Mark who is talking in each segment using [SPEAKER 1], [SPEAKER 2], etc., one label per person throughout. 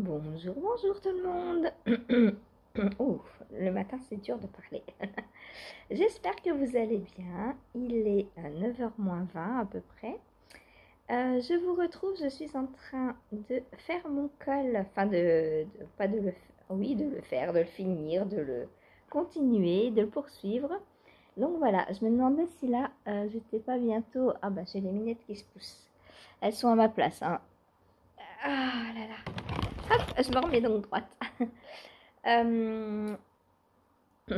[SPEAKER 1] Bonjour, bonjour tout le monde. Ouf, le matin c'est dur de parler. J'espère que vous allez bien. Il est 9h moins 20 à peu près. Je vous retrouve, je suis en train de faire mon col, enfin pas de le faire, oui de le faire, de le finir, de le continuer, de le poursuivre. Donc voilà, je me demandais si là j'étais pas bientôt. Ah bah j'ai les minettes qui se poussent. Elles sont à ma place, hein. Ah là là. Hop, je me remets donc droite. Euh, je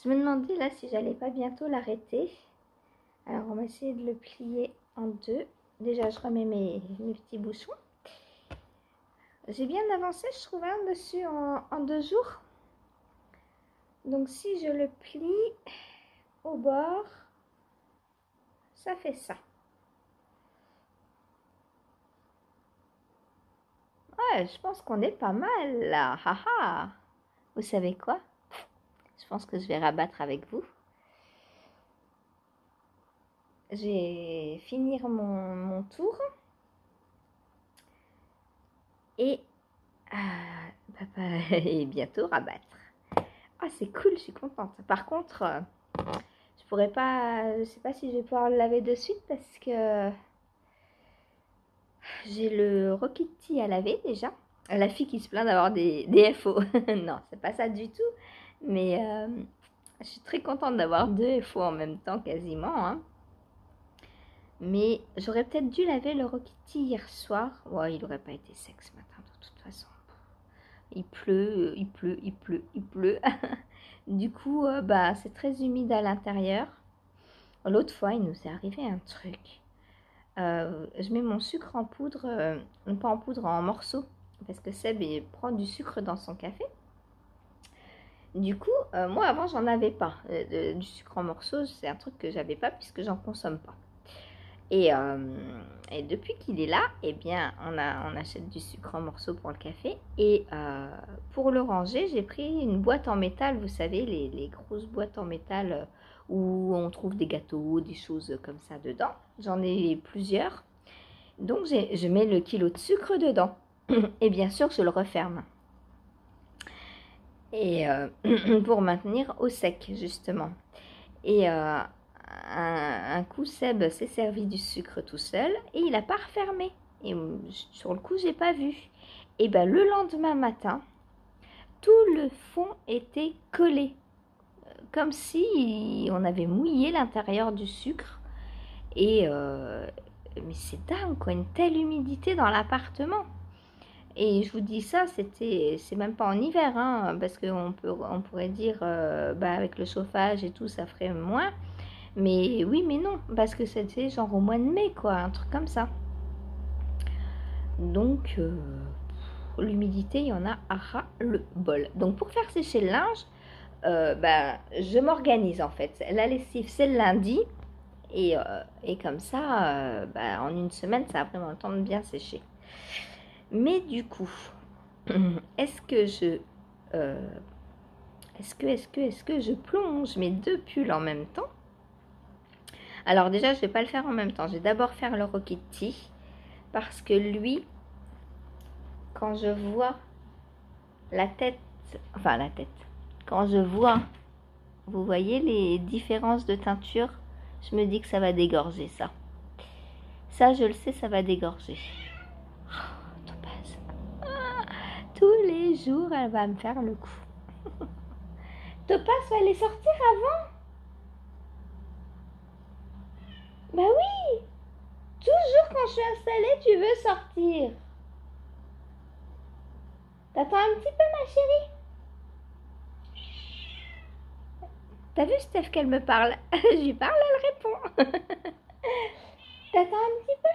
[SPEAKER 1] me demandais là si j'allais pas bientôt l'arrêter. Alors on va essayer de le plier en deux. Déjà je remets mes petits bouchons. J'ai bien avancé je trouve dessus en 2 jours. Donc si je le plie au bord, ça fait ça. Ouais, je pense qu'on est pas mal là. Haha. Vous savez quoi? Je pense que je vais rabattre avec vous. Je vais finir mon tour. Et papa est bientôt rabattre. Ah, c'est cool, je suis contente. Par contre, je pourrais pas, je sais pas si je vais pouvoir le laver de suite parce que j'ai le Rokiti à laver déjà. La fille qui se plaint d'avoir des FO. Non, c'est pas ça du tout. Mais je suis très contente d'avoir 2 FO en même temps quasiment, hein. Mais j'aurais peut-être dû laver le Rokiti hier soir. Ouais, il aurait pas été sec ce matin de toute façon. Il pleut, il pleut, il pleut, il pleut. Du coup, bah, c'est très humide à l'intérieur. L'autre fois, il nous est arrivé un truc. Je mets mon sucre en poudre, pas en poudre, en morceaux. Parce que Seb prend du sucre dans son café. Du coup, moi avant, j'en avais pas. Du sucre en morceaux, c'est un truc que j'avais pas puisque j'en consomme pas. Et depuis qu'il est là, eh bien, on achète du sucre en morceaux pour le café. Et pour le ranger, j'ai pris une boîte en métal, vous savez, les grosses boîtes en métal où on trouve des gâteaux, des choses comme ça dedans. J'en ai plusieurs. Donc, je mets le kilo de sucre dedans. Et bien sûr, je le referme. Et pour maintenir au sec, justement. Et un coup, Seb s'est servi du sucre tout seul et il n'a pas refermé. Et sur le coup, j'ai pas vu. Et ben le lendemain matin, tout le fond était collé, comme si on avait mouillé l'intérieur du sucre. Et mais c'est dingue quoi, une telle humidité dans l'appartement. Et je vous dis ça, c'est même pas en hiver, hein, parce on pourrait dire, bah avec le chauffage et tout, ça ferait moins. Mais oui, mais non, parce que c'était genre au mois de mai, quoi, un truc comme ça. Donc, l'humidité, il y en a à ras le bol. Donc, pour faire sécher le linge, bah, je m'organise en fait. La lessive, c'est le lundi. Et comme ça, bah, en une semaine, ça a vraiment le temps de bien sécher. Mais du coup, est-ce que je plonge mes 2 pulls en même temps? Alors déjà, je ne vais pas le faire en même temps. Je vais d'abord faire le Rokiti parce que lui, quand je vois la tête, quand je vois, vous voyez les différences de teinture, je me dis que ça va dégorger ça. Ça, je le sais, ça va dégorger. Oh, Topaz. Tous les jours, elle va me faire le coup. Topaz va aller sortir avant? Bah oui! Toujours quand je suis installée, tu veux sortir. T'attends un petit peu, ma chérie? T'as vu, Steph, qu'elle me parle? Je lui parle, elle répond. T'attends un petit peu?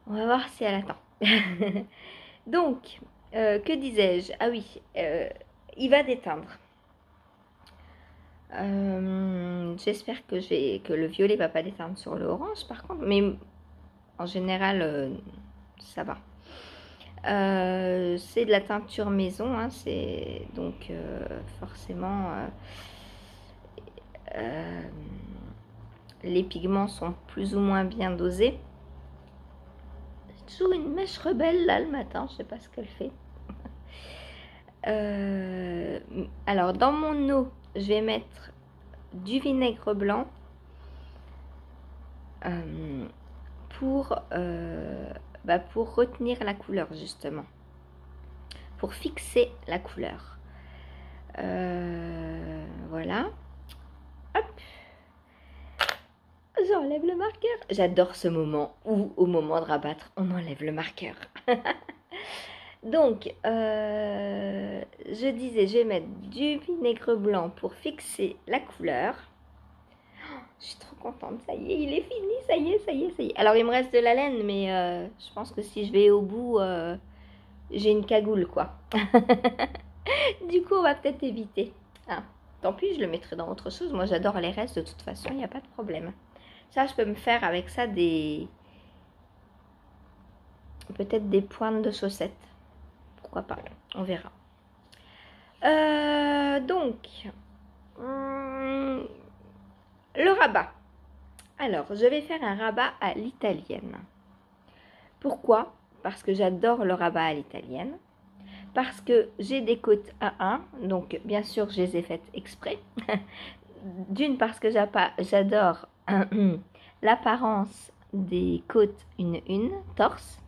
[SPEAKER 1] On va voir si elle attend. Donc, que disais-je? Ah oui, il va déteindre. J'espère que le violet va pas déteindre sur le orange, par contre. Mais en général, ça va. C'est de la teinture maison, hein, c'est donc forcément les pigments sont plus ou moins bien dosés. joue une mèche rebelle là le matin, je sais pas ce qu'elle fait. Alors dans mon eau, je vais mettre du vinaigre blanc pour retenir la couleur justement, pour fixer la couleur. Voilà. Hop. J'enlève le marqueur. J'adore ce moment où, au moment de rabattre, on enlève le marqueur. Donc, je disais, je vais mettre du vinaigre blanc pour fixer la couleur. Oh, je suis trop contente, ça y est, il est fini, ça y est, ça y est, ça y est. Alors, il me reste de la laine, mais je pense que si je vais au bout, j'ai une cagoule, quoi. Du coup, on va peut-être éviter. Ah, tant pis, je le mettrai dans autre chose. Moi, j'adore les restes, de toute façon, il n'y a pas de problème. Ça, je peux me faire avec ça peut-être des pointes de chaussettes. Pourquoi pas, on verra. Donc, le rabat. Alors, je vais faire un rabat à l'italienne. Pourquoi? Parce que j'adore le rabat à l'italienne. Parce que j'ai des côtes 1-1, donc bien sûr, je les ai faites exprès. D'une, parce que j'adore l'apparence des côtes 1-1, torse.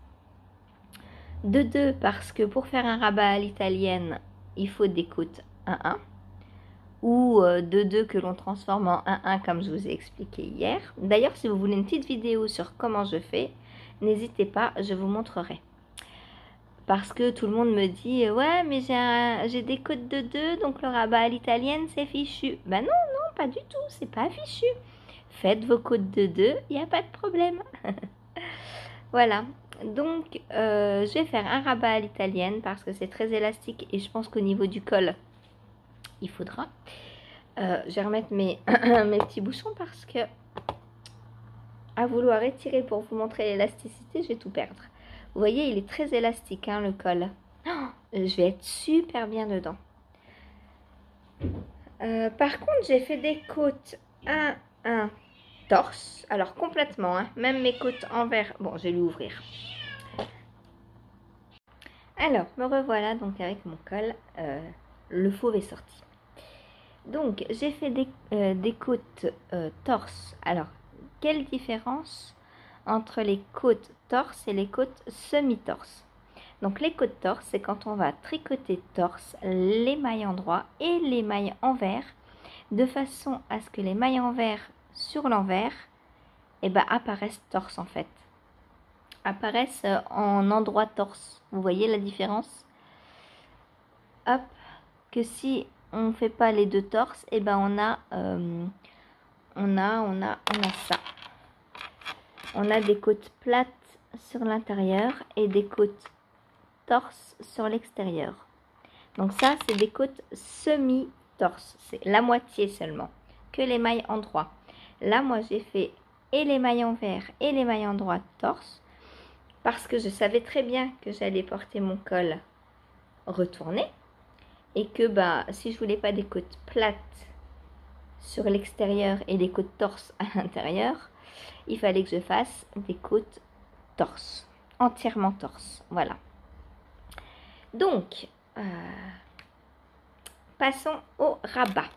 [SPEAKER 1] De deux, parce que pour faire un rabat à l'italienne, il faut des côtes 1-1. Ou de deux que l'on transforme en 1-1 comme je vous ai expliqué hier. D'ailleurs, si vous voulez une petite vidéo sur comment je fais, n'hésitez pas, je vous montrerai. Parce que tout le monde me dit, ouais, mais j'ai des côtes de 2, donc le rabat à l'italienne, c'est fichu. Ben non, non, pas du tout, c'est pas fichu. Faites vos côtes de 2, il n'y a pas de problème. Voilà, donc je vais faire un rabat à l'italienne parce que c'est très élastique et je pense qu'au niveau du col, il faudra. Je vais remettre mes petits bouchons parce que à vouloir étirer pour vous montrer l'élasticité, je vais tout perdre. Vous voyez, il est très élastique, hein, le col. Oh, je vais être super bien dedans. Par contre, j'ai fait des côtes 1-1 torse. Alors, complètement, hein, même mes côtes envers. Bon, je vais lui ouvrir. Alors, me revoilà donc avec mon col. Le fauve est sorti. Donc, j'ai fait des côtes torse. Alors, quelle différence entre les côtes torse et les côtes semi-torse? Donc, les côtes torse, c'est quand on va tricoter torse, les mailles endroit et les mailles envers, de façon à ce que les mailles envers sur l'envers apparaissent torse en fait. Apparaissent en endroit torse. Vous voyez la différence? Hop, que si on ne fait pas les deux torses, on a ça. On a des côtes plates sur l'intérieur et des côtes torse sur l'extérieur. Donc ça, c'est des côtes semi-torse. C'est la moitié seulement, que les mailles endroit. Là, moi, j'ai fait et les mailles envers et les mailles endroit torse parce que je savais très bien que j'allais porter mon col retourné et que si je voulais pas des côtes plates sur l'extérieur et des côtes torse à l'intérieur, il fallait que je fasse des côtes torse, entièrement torse. Voilà. Donc, passons au rabat.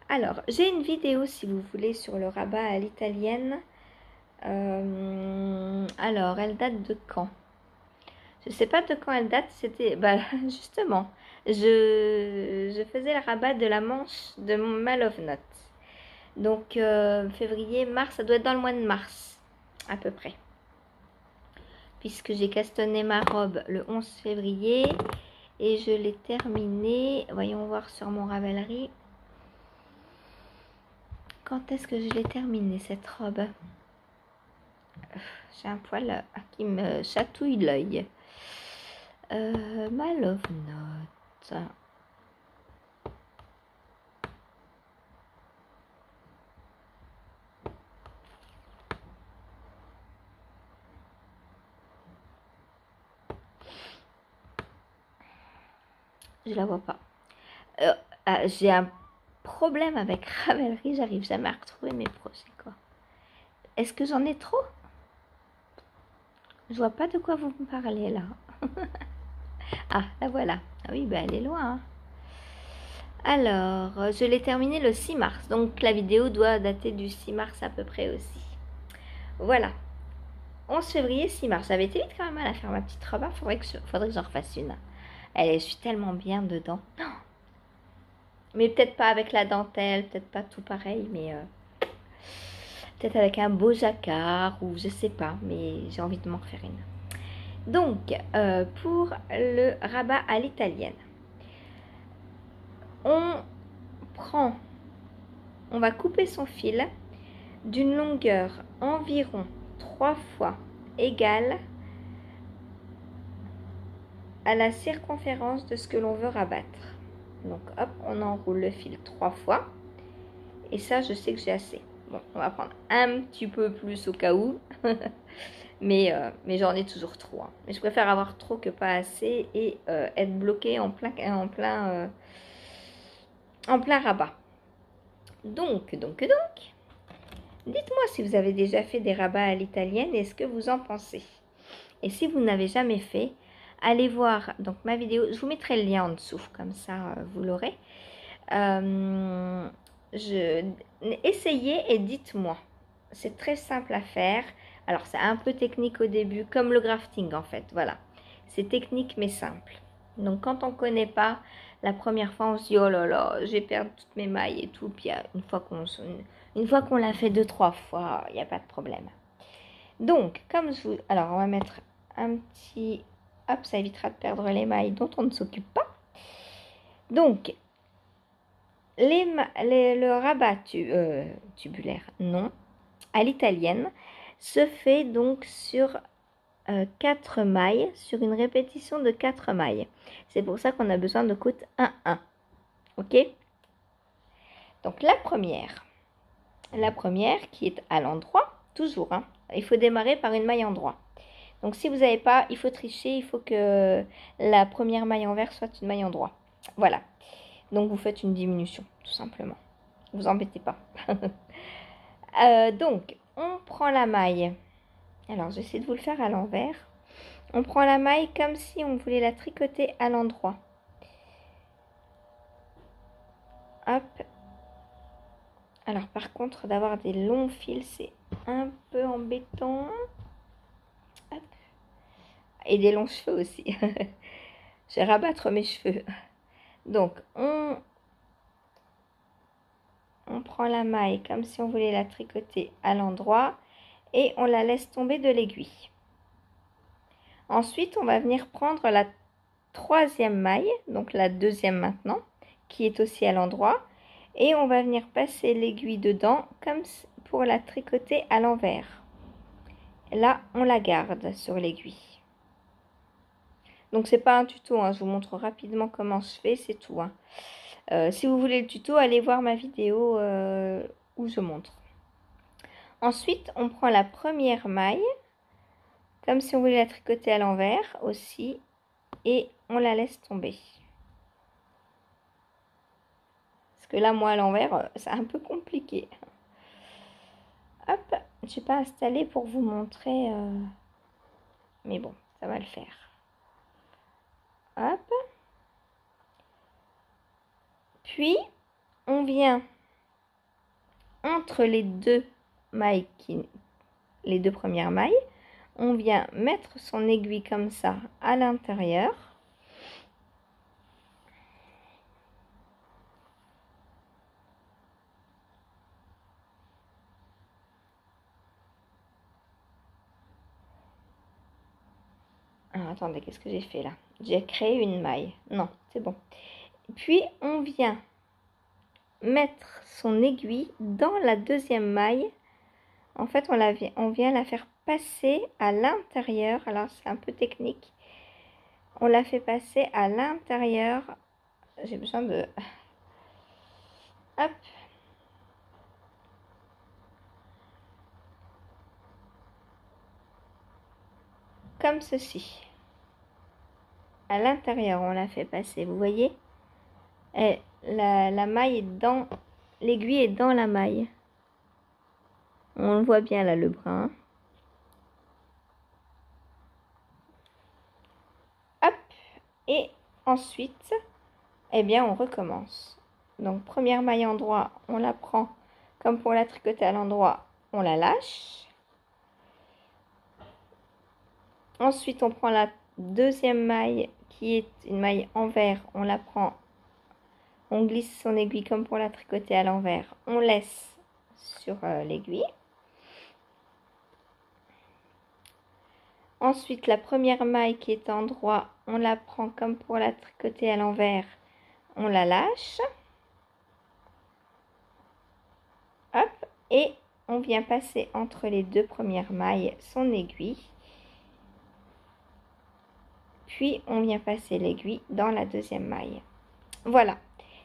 [SPEAKER 1] Alors, j'ai une vidéo si vous voulez sur le rabat à l'italienne. Alors, elle date de quand? Je ne sais pas de quand elle date. C'était, justement, je faisais le rabat de la manche de ma Love Note. Donc, février, mars, ça doit être dans le mois de mars, à peu près. Puisque j'ai castonné ma robe le 11 février et je l'ai terminée. Voyons voir sur mon Ravelry. Quand est-ce que je l'ai terminée cette robe? J'ai un poil qui me chatouille l'œil. Ma Love Note. Je la vois pas. J'ai un problème avec Ravelry, j'arrive jamais à retrouver mes projets quoi. Est-ce que j'en ai trop? Je vois pas de quoi vous me parlez là. Ah, la voilà. Ah oui, bah elle est loin, hein. Alors, je l'ai terminé le 6 mars. Donc la vidéo doit dater du 6 mars à peu près aussi. Voilà. 11 février, 6 mars. J'avais été vite quand même à la faire ma petite robe. Faudrait que j'en refasse une. Je suis tellement bien dedans. Mais peut-être pas avec la dentelle, peut-être pas tout pareil, mais peut-être avec un beau jacquard ou je sais pas. Mais j'ai envie de m'en refaire une. Donc, pour le rabat à l'italienne, on va couper son fil d'une longueur environ 3 fois égale à la circonférence de ce que l'on veut rabattre. Donc hop, on enroule le fil 3 fois. Et ça, je sais que j'ai assez. Bon, on va prendre un petit peu plus au cas où. mais j'en ai toujours trop. Hein. Mais je préfère avoir trop que pas assez et être bloqué en plein rabat. Donc, dites-moi si vous avez déjà fait des rabats à l'italienne et ce que vous en pensez. Et si vous n'avez jamais fait, allez voir donc ma vidéo. Je vous mettrai le lien en dessous, comme ça vous l'aurez. Essayez et dites-moi. C'est très simple à faire. Alors c'est un peu technique au début, comme le grafting en fait. Voilà, c'est technique mais simple. Donc quand on ne connaît pas, la première fois on se dit oh là là, je vais perdre toutes mes mailles et tout. Puis une fois qu'on l'a fait 2-3 fois, il n'y a pas de problème. Donc comme je vous... Alors on va mettre un petit... Hop, ça évitera de perdre les mailles dont on ne s'occupe pas. Donc le rabat tubulaire, non, à l'italienne, se fait donc sur 4 mailles, sur une répétition de 4 mailles. C'est pour ça qu'on a besoin de côte 1-1. Ok? Donc la première qui est à l'endroit, toujours, hein, il faut démarrer par une maille endroit. Donc si vous n'avez pas, il faut tricher, il faut que la première maille envers soit une maille endroit. Voilà. Donc vous faites une diminution, tout simplement. Vous embêtez pas. Donc, on prend la maille. Alors, j'essaie de vous le faire à l'envers. On prend la maille comme si on voulait la tricoter à l'endroit. Hop. Alors, par contre, d'avoir des longs fils, c'est un peu embêtant. Hop. Et des longs cheveux aussi. Je vais rabattre mes cheveux. Donc, on prend la maille comme si on voulait la tricoter à l'endroit et on la laisse tomber de l'aiguille. Ensuite, on va venir prendre la troisième maille, donc la deuxième maintenant, qui est aussi à l'endroit, et on va venir passer l'aiguille dedans comme pour la tricoter à l'envers. Là, on la garde sur l'aiguille. Donc c'est pas un tuto, hein, je vous montre rapidement comment je fais, c'est tout. Hein. Si vous voulez le tuto, allez voir ma vidéo où je montre. Ensuite, on prend la première maille, comme si on voulait la tricoter à l'envers aussi, et on la laisse tomber. Parce que là, moi, à l'envers, c'est un peu compliqué. Hop, je ne suis pas installée pour vous montrer, mais bon, ça va le faire. Hop. Puis, on vient entre les deux mailles, les deux premières mailles, on vient mettre son aiguille comme ça à l'intérieur. Alors, attendez, qu'est-ce que j'ai fait là? J'ai créé une maille. Non, c'est bon. Puis, on vient mettre son aiguille dans la deuxième maille. En fait, on vient la faire passer à l'intérieur. Alors, c'est un peu technique. On la fait passer à l'intérieur. J'ai besoin de... Hop. Comme ceci. À l'intérieur, on la fait passer. Vous voyez? Et la maille est dans... L'aiguille est dans la maille. On le voit bien là, le brin. Et ensuite, eh bien, on recommence. Donc, première maille endroit, on la prend comme pour la tricoter à l'endroit, on la lâche. Ensuite, on prend la deuxième maille qui est une maille envers, on la prend, on glisse son aiguille comme pour la tricoter à l'envers, on laisse sur l'aiguille. Ensuite, la première maille qui est en droit, on la prend comme pour la tricoter à l'envers, on la lâche. Hop, et on vient passer entre les deux premières mailles son aiguille. Puis on vient passer l'aiguille dans la deuxième maille. Voilà.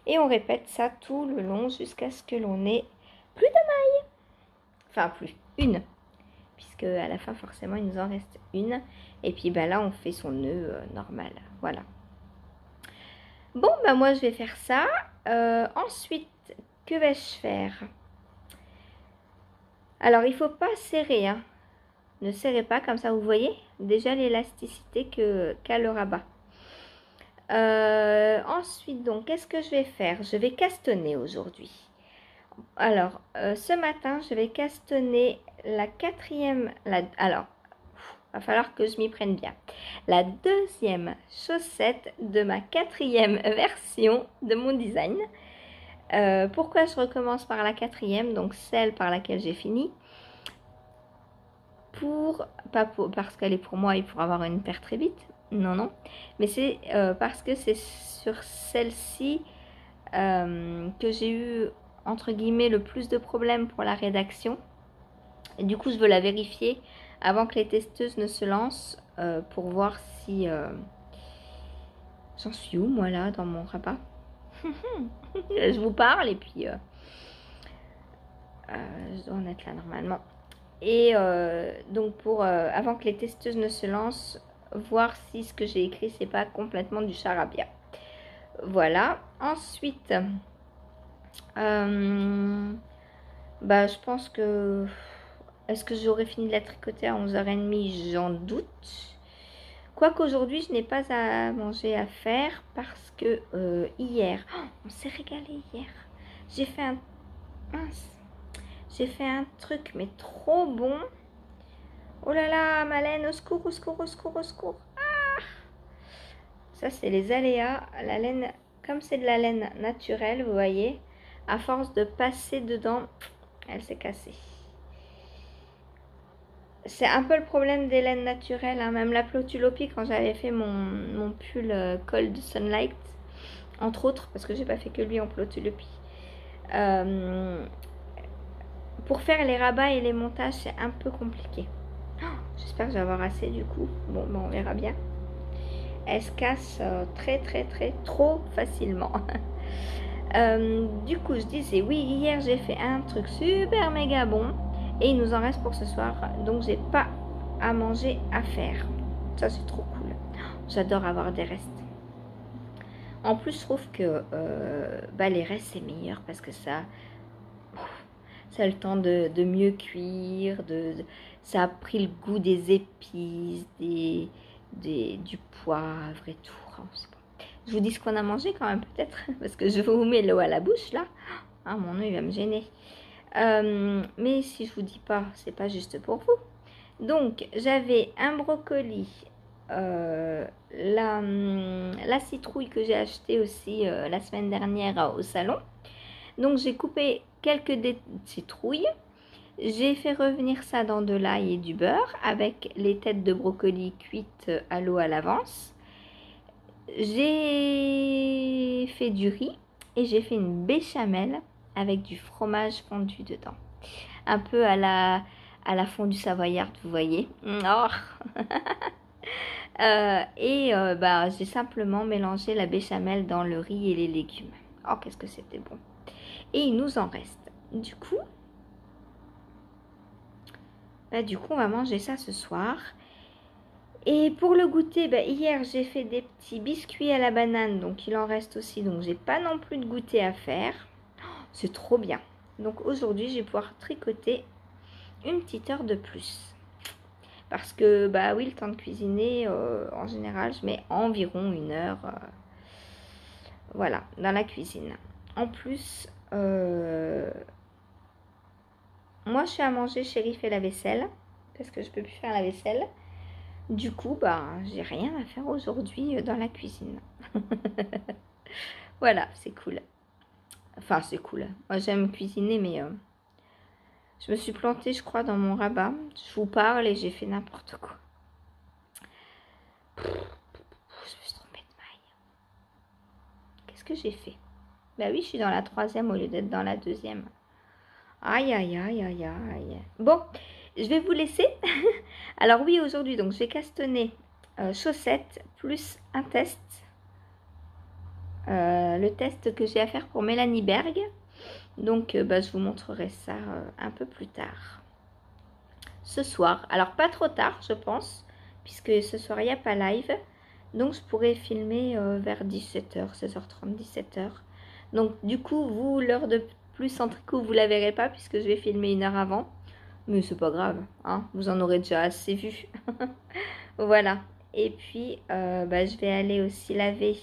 [SPEAKER 1] Et on répète ça tout le long jusqu'à ce que l'on ait plus de mailles. Enfin, plus, une. Puisque à la fin, forcément, il nous en reste une. Et puis bah, là, on fait son nœud normal. Voilà. Bon, bah moi, je vais faire ça. Ensuite, que vais-je faire? Alors, il ne faut pas serrer. Hein. Ne serrez pas, comme ça, vous voyez déjà l'élasticité qu'a le rabat. Ensuite, donc, qu'est-ce que je vais faire? Je vais castanner aujourd'hui. Alors, ce matin, je vais castanner la quatrième... alors, va falloir que je m'y prenne bien. La deuxième chaussette de ma quatrième version de mon design. Pourquoi je recommence par la quatrième, donc celle par laquelle j'ai fini? Parce qu'elle est pour moi et pour avoir une paire très vite. Non, non. Mais c'est parce que c'est sur celle-ci que j'ai eu, entre guillemets, le plus de problèmes pour la rédaction. Et du coup, je veux la vérifier avant que les testeuses ne se lancent pour voir si... J'en suis où, moi, là, dans mon rabat? Je vous parle et puis... je dois en être là, normalement. Et donc, avant que les testeuses ne se lancent, voir si ce que j'ai écrit, c'est pas complètement du charabia. Voilà. Ensuite... bah, je pense que... Est-ce que j'aurais fini de la tricoter à 11h30? J'en doute. Quoique aujourd'hui, je n'ai pas à manger à faire parce que hier... Oh, on s'est régalé hier. J'ai fait un... Mince. J'ai fait un truc, mais trop bon. Oh là là, ma laine, au secours, au secours, au secours, au secours. Ah, ça, c'est les aléas. La laine, comme c'est de la laine naturelle, vous voyez, à force de passer dedans, elle s'est cassée. C'est un peu le problème des laines naturelles. Hein. Même la Plotulopie, quand j'avais fait mon pull Cold Sunlight, entre autres, parce que j'ai pas fait que lui en Plotulopie. Pour faire les rabats et les montages, c'est un peu compliqué. Oh, j'espère que je vais avoir assez du coup. Bon, ben on verra bien. Elle se casse trop facilement. Du coup, je disais, oui, hier j'ai fait un truc super méga bon. Et il nous en reste pour ce soir. Donc, j'ai pas à manger à faire. Ça, c'est trop cool. J'adore avoir des restes. En plus, je trouve que bah, les restes, c'est meilleur parce que ça a le temps de mieux cuire. Ça a pris le goût des épices, du poivre et tout. Je vous dis ce qu'on a mangé quand même, peut-être. Parce que je vous mets l'eau à la bouche, là. Ah, mon œil va me gêner. Mais si je vous dis pas, c'est pas juste pour vous. Donc, j'avais un brocoli, la citrouille que j'ai acheté aussi la semaine dernière au salon. Donc, j'ai coupé quelques citrouilles. J'ai fait revenir ça dans de l'ail et du beurre avec les têtes de brocoli cuites à l'eau à l'avance. J'ai fait du riz et j'ai fait une béchamel avec du fromage fondu dedans. Un peu à la fondue savoyarde, vous voyez. Oh. Bah, j'ai simplement mélangé la béchamel dans le riz et les légumes. Oh, qu'est-ce que c'était bon. Et il nous en reste. Du coup, on va manger ça ce soir. Et pour le goûter, hier j'ai fait des petits biscuits à la banane, donc il en reste aussi, donc j'ai pas non plus de goûter à faire. Oh, c'est trop bien. Donc aujourd'hui, je vais pouvoir tricoter une petite heure de plus. Parce que, bah oui, le temps de cuisiner, en général, je mets environ 1 heure, voilà, dans la cuisine. En plus, moi, je fais à manger, chérie fait la vaisselle, parce que je peux plus faire la vaisselle. Du coup, bah, j'ai rien à faire aujourd'hui dans la cuisine. Voilà, c'est cool. Enfin, c'est cool. Moi, j'aime cuisiner, mais je me suis plantée, je crois, dans mon rabat. Je vous parle et j'ai fait n'importe quoi. Je me suis trompée de maille. Qu'est-ce que j'ai fait? Bah oui, je suis dans la 3e au lieu d'être dans la 2e. Aïe, aïe, aïe, aïe, aïe. Bon, je vais vous laisser. Alors oui, aujourd'hui, donc je vais castanner chaussettes plus un test. Le test que j'ai à faire pour Mélanie Berg. Donc, bah, je vous montrerai ça un peu plus tard. Ce soir. Alors, pas trop tard, je pense, puisque ce soir, il n'y a pas live. Donc, je pourrais filmer vers 17h, 16h30, 17h. Donc, du coup, vous, l'heure de plus en tricot, vous ne la verrez pas, puisque je vais filmer 1 heure avant. Mais c'est pas grave, hein, vous en aurez déjà assez vu. Voilà. Et puis, bah, je vais aller aussi laver.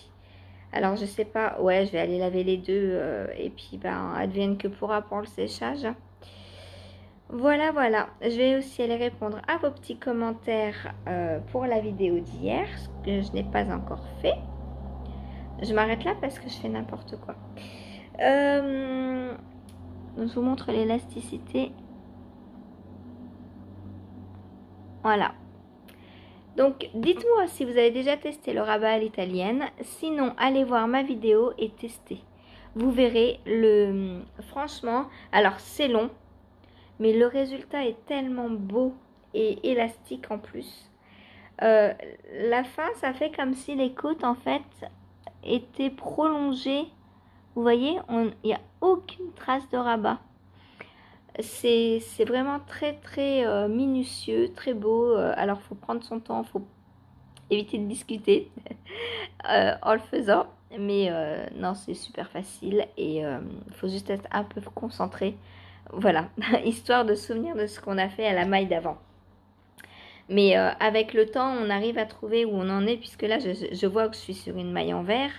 [SPEAKER 1] Alors, je sais pas, ouais, je vais aller laver les deux. Et puis, ben, advienne que pourra pour le séchage. Voilà, voilà. Je vais aussi aller répondre à vos petits commentaires pour la vidéo d'hier, ce que je n'ai pas encore fait. Je m'arrête là parce que je fais n'importe quoi. Je vous montre l'élasticité. Voilà. Donc, dites-moi si vous avez déjà testé le rabat à l'italienne. Sinon, allez voir ma vidéo et testez. Vous verrez, franchement, alors c'est long, mais le résultat est tellement beau et élastique en plus. La fin, ça fait comme si les côtes, en fait, étaient prolongées. Vous voyez, il n'y a aucune trace de rabat. C'est vraiment très, très minutieux, très beau. Alors, il faut prendre son temps, il faut éviter de discuter en le faisant. Mais non, c'est super facile et il faut juste être un peu concentré. Voilà, histoire de se souvenir de ce qu'on a fait à la maille d'avant. Mais avec le temps, on arrive à trouver où on en est, puisque là, je vois que je suis sur une maille en vert.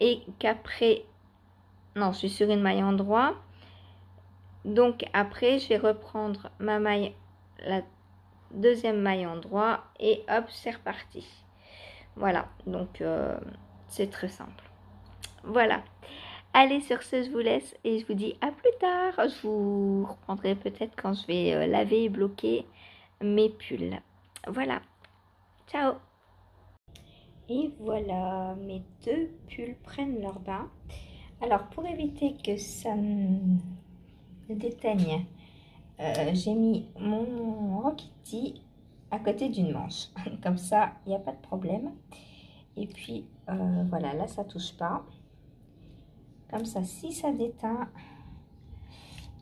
[SPEAKER 1] Et qu'après... Non, je suis sur une maille en droit. Donc après, je vais reprendre ma maille, la 2e maille en droit. Et hop, c'est reparti. Voilà, donc c'est très simple. Voilà. Allez, sur ce, je vous laisse et je vous dis à plus tard. Je vous reprendrai peut-être quand je vais laver et bloquer mes pulls. Voilà. Ciao. Et voilà, mes 2 pulls prennent leur bain. Alors, pour éviter que ça ne déteigne, j'ai mis mon Rokiti à côté d'une manche. Comme ça, il n'y a pas de problème. Et puis, voilà, là, ça touche pas. Comme ça, si ça déteint,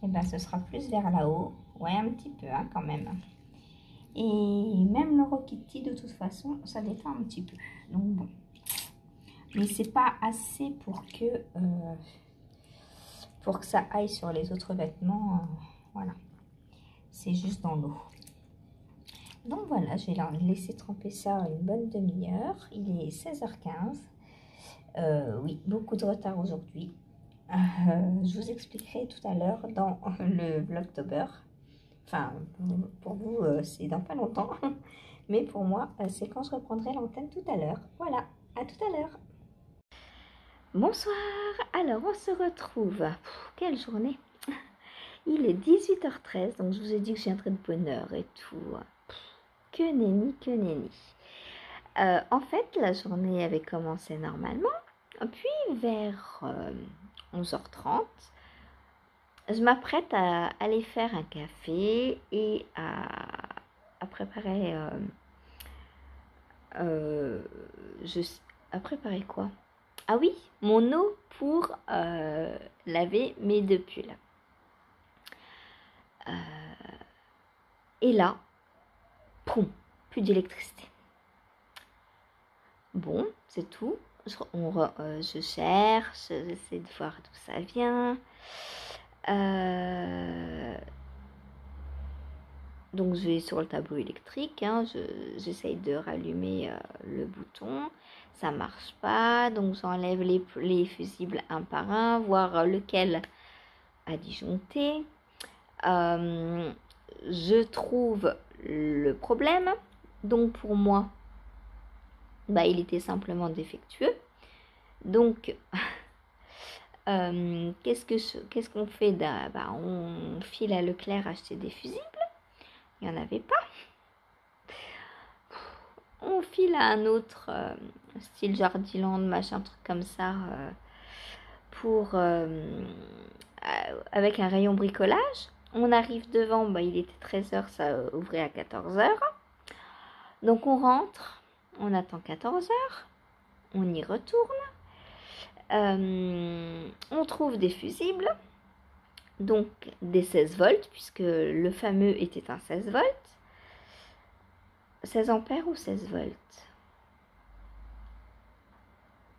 [SPEAKER 1] et ben, ce sera plus vers là-haut. Ouais, un petit peu, hein, quand même. Et même le Rokiti, de toute façon, ça déteint un petit peu. Donc, bon. Mais c'est pas assez pour que ça aille sur les autres vêtements. Voilà. C'est juste dans l'eau. Donc voilà, je vais laisser tremper ça une bonne demi-heure. Il est 16h15. Oui, beaucoup de retard aujourd'hui. Je vous expliquerai tout à l'heure dans le Vlogtober. Enfin, pour vous, c'est dans pas longtemps. Mais pour moi, c'est quand je reprendrai l'antenne tout à l'heure. Voilà, à tout à l'heure. Bonsoir. Alors, on se retrouve. Quelle journée. Il est 18h13, donc je vous ai dit que je viendrais de bonne heure et tout. Que nenni, que nenni. En fait, la journée avait commencé normalement. Puis vers 11h30, je m'apprête à aller faire un café et à préparer... à préparer quoi? Ah oui, mon eau pour laver mes 2 pulls. Et là, poum, plus d'électricité. Bon, c'est tout. Je cherche, j'essaie de voir d'où ça vient. Donc je vais sur le tableau électrique, hein, j'essaye de rallumer le bouton, ça marche pas, donc j'enlève les fusibles un par un, voir lequel a disjoncté. Je trouve le problème, donc pour moi, il était simplement défectueux. Donc, qu'est-ce qu'on fait on file à Leclerc acheter des fusibles. Il n'y en avait pas. On file à un autre style Jardiland, machin, truc comme ça, avec un rayon bricolage. On arrive devant, il était 13h, ça ouvrait à 14h. Donc on rentre, on attend 14h, on y retourne. On trouve des fusibles, donc des 16 volts, puisque le fameux était un 16 volts. 16 ampères ou 16 volts?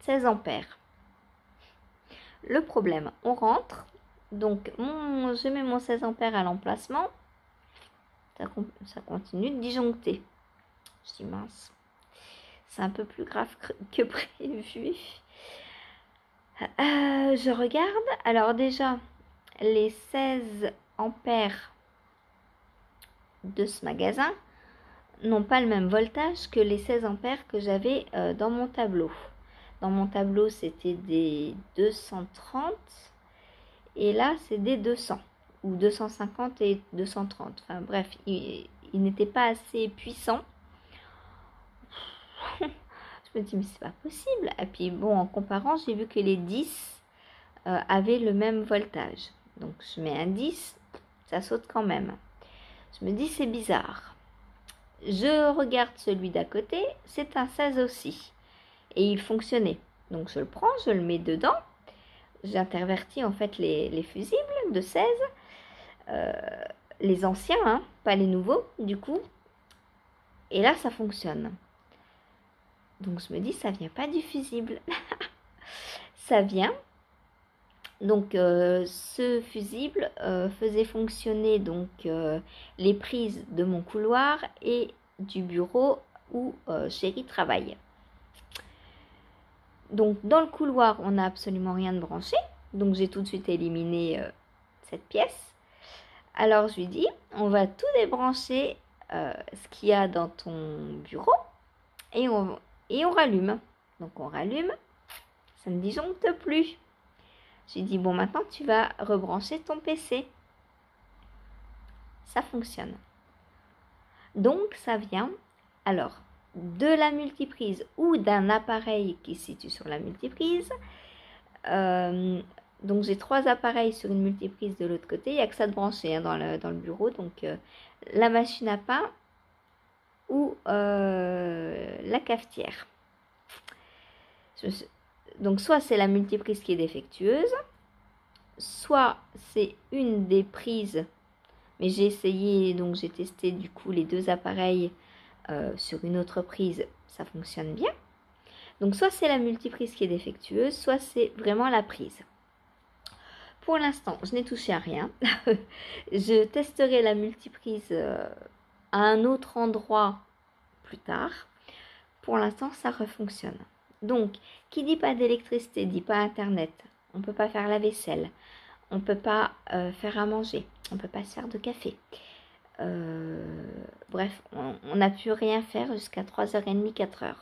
[SPEAKER 1] 16 ampères. Le problème, on rentre, donc je mets mon 16 ampères à l'emplacement, ça continue de disjoncter. Je dis mince, c'est un peu plus grave que prévu. Je regarde, alors déjà, les 16 ampères de ce magasin n'ont pas le même voltage que les 16 ampères que j'avais dans mon tableau. Dans mon tableau, c'était des 230 et là, c'est des 200 ou 250 et 230. Enfin bref, il n'était pas assez puissant. Je me dis, mais c'est pas possible. Et puis bon, en comparant, j'ai vu que les 10 avaient le même voltage. Donc je mets un 10, ça saute quand même. Je me dis, c'est bizarre. Je regarde celui d'à côté, c'est un 16 aussi. Et il fonctionnait. Donc je le prends, je le mets dedans. J'intervertis en fait les fusibles de 16. Les anciens, hein, pas les nouveaux, du coup. Et là, ça fonctionne. Donc je me dis, ça vient pas du fusible. Ça vient. Donc ce fusible faisait fonctionner donc les prises de mon couloir et du bureau où Chérie travaille. Donc dans le couloir, on n'a absolument rien de branché. Donc j'ai tout de suite éliminé cette pièce. Alors je lui dis, on va tout débrancher ce qu'il y a dans ton bureau et on rallume. Donc on rallume, ça ne disjoncte plus. J'ai dit, bon, maintenant, tu vas rebrancher ton PC. Ça fonctionne. Donc, ça vient, alors, de la multiprise ou d'un appareil qui se situe sur la multiprise. Donc, j'ai 3 appareils sur une multiprise de l'autre côté. Il n'y a que ça de branché hein, dans le bureau. Donc, la machine à pain ou la cafetière. Donc, soit c'est la multiprise qui est défectueuse, soit c'est une des prises, mais j'ai essayé, donc j'ai testé du coup les 2 appareils sur une autre prise, ça fonctionne bien. Donc, soit c'est la multiprise qui est défectueuse, soit c'est vraiment la prise. Pour l'instant, je n'ai touché à rien. Je testerai la multiprise à un autre endroit plus tard. Pour l'instant, ça refonctionne. Donc, qui dit pas d'électricité, dit pas Internet. On ne peut pas faire la vaisselle. On ne peut pas faire à manger. On ne peut pas se faire de café. Bref, on n'a pu rien faire jusqu'à 3h30, 4h.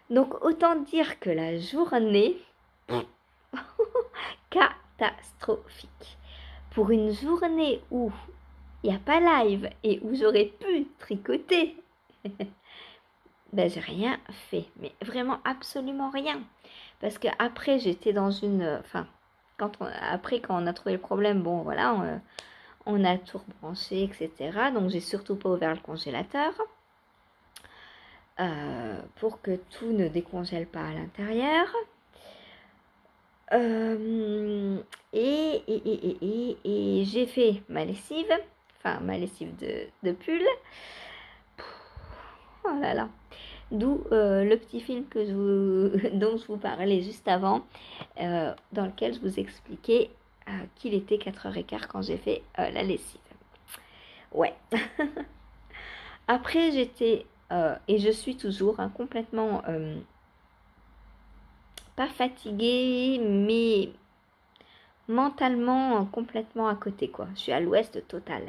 [SPEAKER 1] Donc, autant dire que la journée, catastrophique. Pour une journée où il n'y a pas live et où j'aurais pu tricoter, j'ai rien fait, mais vraiment absolument rien. Parce que après j'étais dans une... quand on a trouvé le problème, bon voilà, on a tout rebranché, etc. Donc j'ai surtout pas ouvert le congélateur pour que tout ne décongèle pas à l'intérieur. Et j'ai fait ma lessive, ma lessive de pull. Oh là là. D'où le petit film dont je vous parlais juste avant, dans lequel je vous expliquais qu'il était 4h15 quand j'ai fait la lessive. Ouais. Après, j'étais, et je suis toujours hein, complètement, pas fatiguée, mais mentalement complètement à côté, quoi. Je suis à l'ouest total.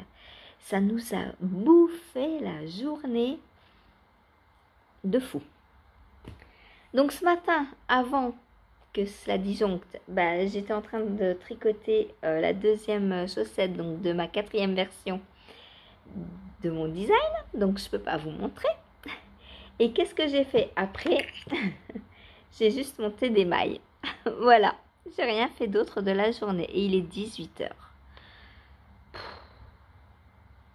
[SPEAKER 1] Ça nous a bouffé la journée de fou. Donc ce matin, avant que cela disjoncte, bah, j'étais en train de tricoter la deuxième chaussette, donc de ma 4e version de mon design. Donc je peux pas vous montrer. Et qu'est-ce que j'ai fait après? J'ai juste monté des mailles. Voilà, j'ai rien fait d'autre de la journée. Et il est 18h.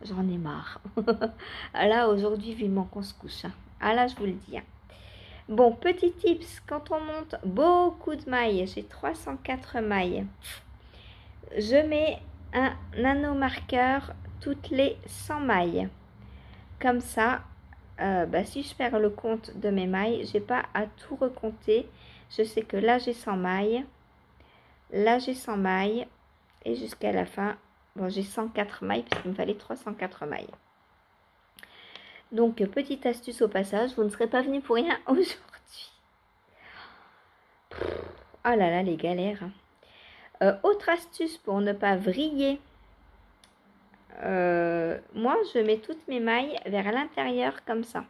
[SPEAKER 1] J'en ai marre. Là, aujourd'hui, vivement qu'on se couche. Hein. Ah là, je vous le dis. Hein. Bon, petit tips, quand on monte beaucoup de mailles, j'ai 304 mailles, je mets un nanomarqueur toutes les 100 mailles. Comme ça, si je perds le compte de mes mailles, j'ai pas à tout recompter. Je sais que là, j'ai 100 mailles, là, j'ai 100 mailles, et jusqu'à la fin, bon, j'ai 104 mailles, parce qu'il me fallait 304 mailles. Donc, petite astuce au passage, vous ne serez pas venu pour rien aujourd'hui. Oh là là, les galères. Autre astuce pour ne pas vriller. Moi, je mets toutes mes mailles vers l'intérieur comme ça.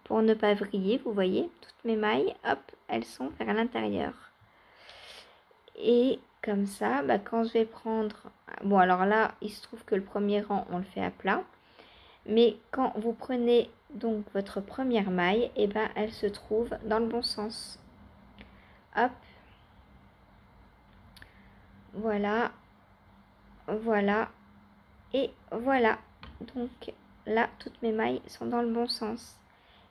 [SPEAKER 1] Pour ne pas vriller, vous voyez, toutes mes mailles, hop, elles sont vers l'intérieur. Et comme ça, quand je vais prendre... Bon, alors là, il se trouve que le premier rang, on le fait à plat. Mais quand vous prenez donc votre première maille, et elle se trouve dans le bon sens. Hop. Voilà. Voilà. Et voilà. Donc là, toutes mes mailles sont dans le bon sens.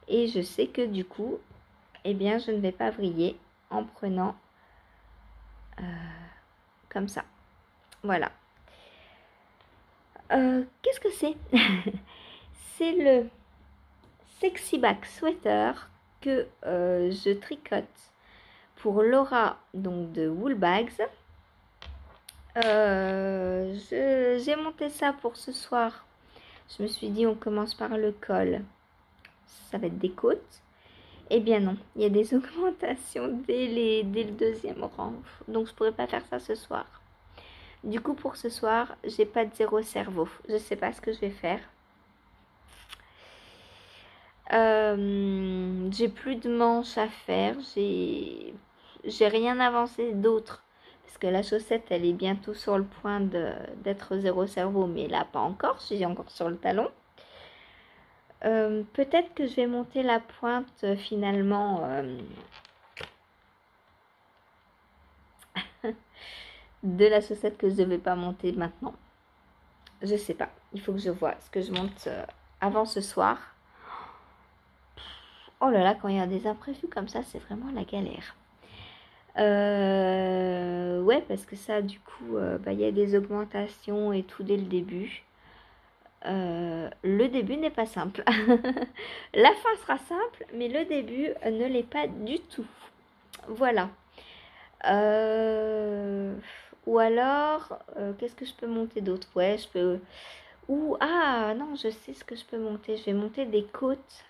[SPEAKER 1] Et je sais que du coup, je ne vais pas vriller en prenant comme ça. Voilà. Qu'est-ce que c'est? C'est le Sexy Back Sweater que je tricote pour Laura, donc de Woolbags. J'ai monté ça pour ce soir. Je me suis dit, on commence par le col. Ça va être des côtes. Eh bien non, il y a des augmentations dès le deuxième rang. Donc je pourrais pas faire ça ce soir. Du coup, pour ce soir, j'ai pas de zéro cerveau. Je sais pas ce que je vais faire. J'ai plus de manches à faire. J'ai rien avancé d'autre. Parce que la chaussette, elle est bientôt sur le point d'être zéro cerveau. Mais là, pas encore. Je suis encore sur le talon. Peut-être que je vais monter la pointe finalement de la chaussette que je ne vais pas monter maintenant. Je sais pas. Il faut que je vois ce que je monte avant ce soir. Oh là là, quand il y a des imprévus comme ça, c'est vraiment la galère. Ouais, parce que ça, du coup, il y a des augmentations et tout dès le début. Le début n'est pas simple. La fin sera simple, mais le début ne l'est pas du tout. Voilà. Ou alors, qu'est-ce que je peux monter d'autre? Ouais, je peux... ah, non, je sais ce que je peux monter. Je vais monter des côtes.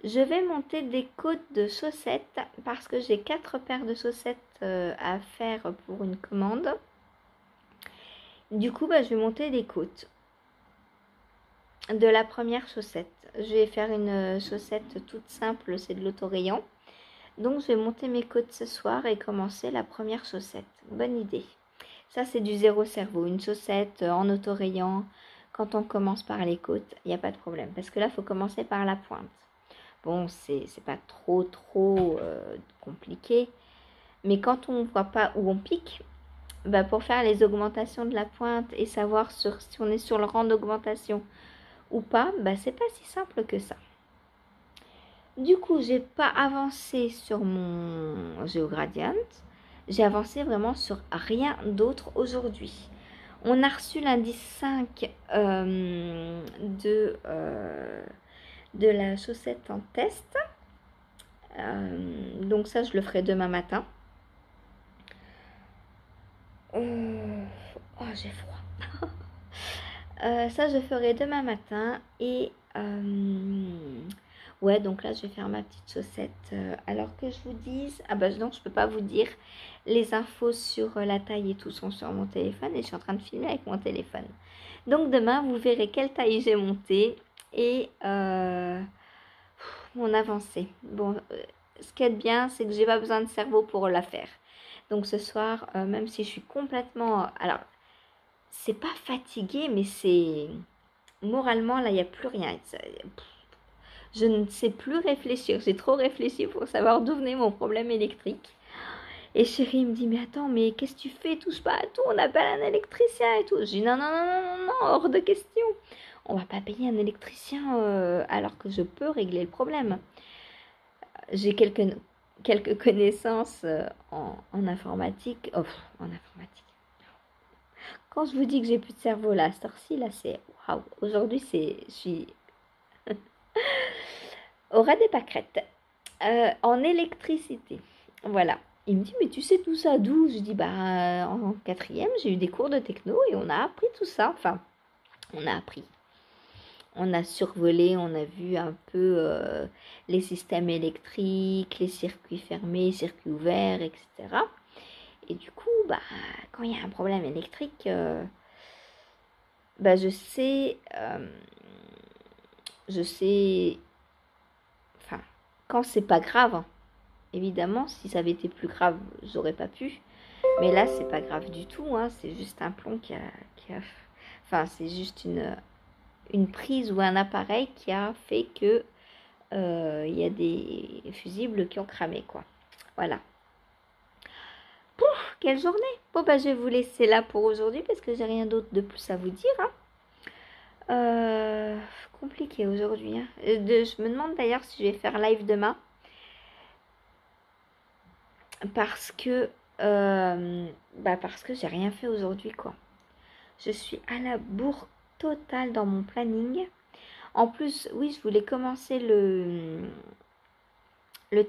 [SPEAKER 1] Je vais monter des côtes de chaussettes parce que j'ai 4 paires de chaussettes à faire pour une commande. Du coup, je vais monter des côtes de la première chaussette. Je vais faire une chaussette toute simple, c'est de l'autorayon. Donc, je vais monter mes côtes ce soir et commencer la première chaussette. Bonne idée. Ça, c'est du zéro cerveau. Une chaussette en autorayant, quand on commence par les côtes, il n'y a pas de problème. Parce que là, il faut commencer par la pointe. Bon, c'est pas trop compliqué. Mais quand on ne voit pas où on pique, pour faire les augmentations de la pointe et savoir si on est sur le rang d'augmentation ou pas, c'est pas si simple que ça. Du coup, j'ai pas avancé sur mon GeoGradient. J'ai avancé vraiment sur rien d'autre aujourd'hui. On a reçu l'indice 5 de la chaussette en test. Donc ça, je le ferai demain matin. Oh, j'ai froid. Ça, je ferai demain matin. Et ouais, donc là, je vais faire ma petite chaussette. Alors que je vous dise... Ah bah non, je peux pas vous dire. Les infos sur la taille et tout sont sur mon téléphone. Et je suis en train de filmer avec mon téléphone. Donc demain, vous verrez quelle taille j'ai montée. Et mon avancée. Bon, ce qui est bien, c'est que j'ai pas besoin de cerveau pour la faire. Donc ce soir, même si je suis complètement... Alors, c'est pas fatiguée, mais c'est... Moralement, là, il n'y a plus rien. Je ne sais plus réfléchir. J'ai trop réfléchi pour savoir d'où venait mon problème électrique. Et chérie me dit, mais attends, mais qu'est-ce que tu fais? Touche pas à tout, on appelle un électricien et tout. Je dis, non, non, non, non, non, hors de question. On va pas payer un électricien alors que je peux régler le problème. J'ai quelques connaissances en informatique. Oh, en informatique. Quand je vous dis que j'ai plus de cerveau là, cette heure-ci, là, c'est... Waouh. Aujourd'hui, je suis au ras des pâquerettes. En électricité. Voilà. Il me dit, mais tu sais tout ça d'où? Je dis, bah, en quatrième, j'ai eu des cours de techno et on a appris tout ça. Enfin, on a appris. On a survolé, on a vu un peu les systèmes électriques, les circuits fermés, circuits ouverts, etc. Et du coup, bah, quand il y a un problème électrique, bah, je sais, enfin, quand c'est pas grave, hein. Évidemment, si ça avait été plus grave, j'aurais pas pu. Mais là, c'est pas grave du tout, hein. C'est juste un plomb enfin, c'est juste une prise ou un appareil qui a fait que il y a des fusibles qui ont cramé, quoi. Voilà. Pouf, quelle journée! Bon, bah, je vais vous laisser là pour aujourd'hui parce que j'ai rien d'autre de plus à vous dire, hein. Compliqué aujourd'hui, hein. Je me demande d'ailleurs si je vais faire live demain. Parce que j'ai rien fait aujourd'hui, quoi. Je suis à la bourre totale dans mon planning. En plus, oui, je voulais commencer le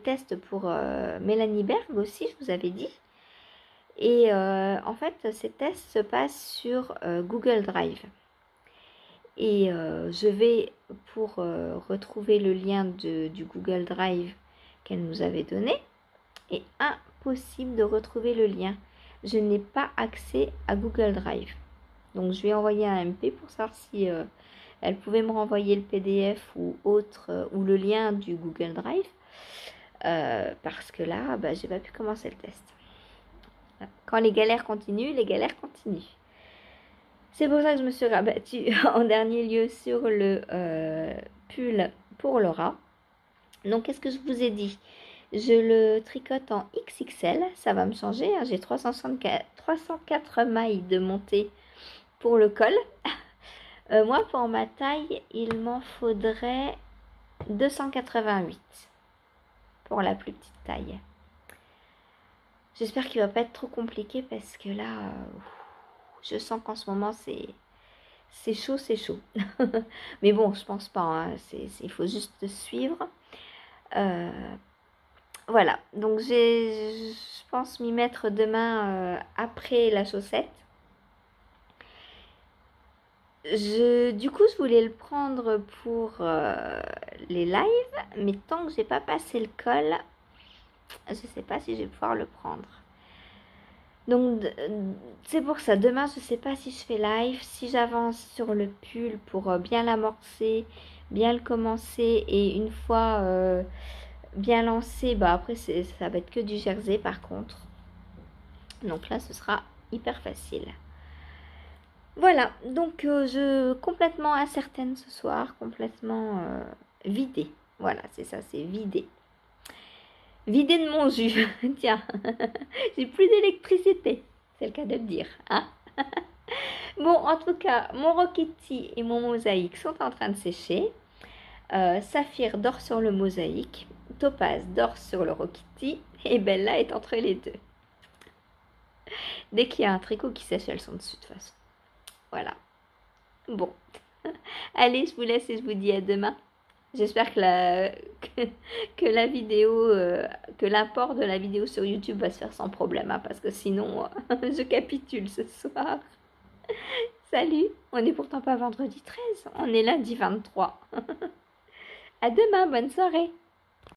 [SPEAKER 1] test pour Mélanie Berg aussi, je vous avais dit. Et en fait, ces tests se passent sur Google Drive. Et je vais, pour retrouver le lien du Google Drive qu'elle nous avait donné, et impossible de retrouver le lien. Je n'ai pas accès à Google Drive. Donc je vais envoyer un MP pour savoir si elle pouvait me renvoyer le PDF ou autre ou le lien du Google Drive. Parce que là, bah, j'ai pas pu commencer le test. Quand les galères continuent, les galères continuent. C'est pour ça que je me suis rabattue en dernier lieu sur le pull pour Laura. Donc qu'est-ce que je vous ai dit? Je le tricote en XXL, ça va me changer, hein. J'ai 304 mailles de montée pour le col. Moi, pour ma taille, il m'en faudrait 288 pour la plus petite taille. J'espère qu'il va pas être trop compliqué parce que là, je sens qu'en ce moment, c'est chaud, c'est chaud. Mais bon, je pense pas, hein. Il faut juste suivre. Voilà, donc je pense m'y mettre demain après la chaussette. Du coup, je voulais le prendre pour les lives, mais tant que j'ai pas passé le col, je sais pas si je vais pouvoir le prendre. Donc, c'est pour ça. Demain, je sais pas si je fais live, si j'avance sur le pull pour bien l'amorcer, bien le commencer, et une fois bien lancé, bah après ça va être que du jersey par contre. Donc là, ce sera hyper facile. Voilà, donc je complètement incertaine ce soir, complètement vidée. Voilà, c'est ça, c'est vidé. Vidé de mon jus. Tiens, j'ai plus d'électricité, c'est le cas de le dire. Hein. Bon, en tout cas, mon Rokiti et mon mosaïque sont en train de sécher. Saphir dort sur le mosaïque. Topaz dort sur le Rokiti. Et Bella est entre les deux. Dès qu'il y a un tricot qui sèche, elles sont dessus de toute façon. Voilà. Bon. Allez, je vous laisse et je vous dis à demain. J'espère que la vidéo, que l'import de la vidéo sur YouTube va se faire sans problème, hein, parce que sinon, je capitule ce soir. Salut, on n'est pourtant pas vendredi 13, on est lundi 23. À demain, bonne soirée.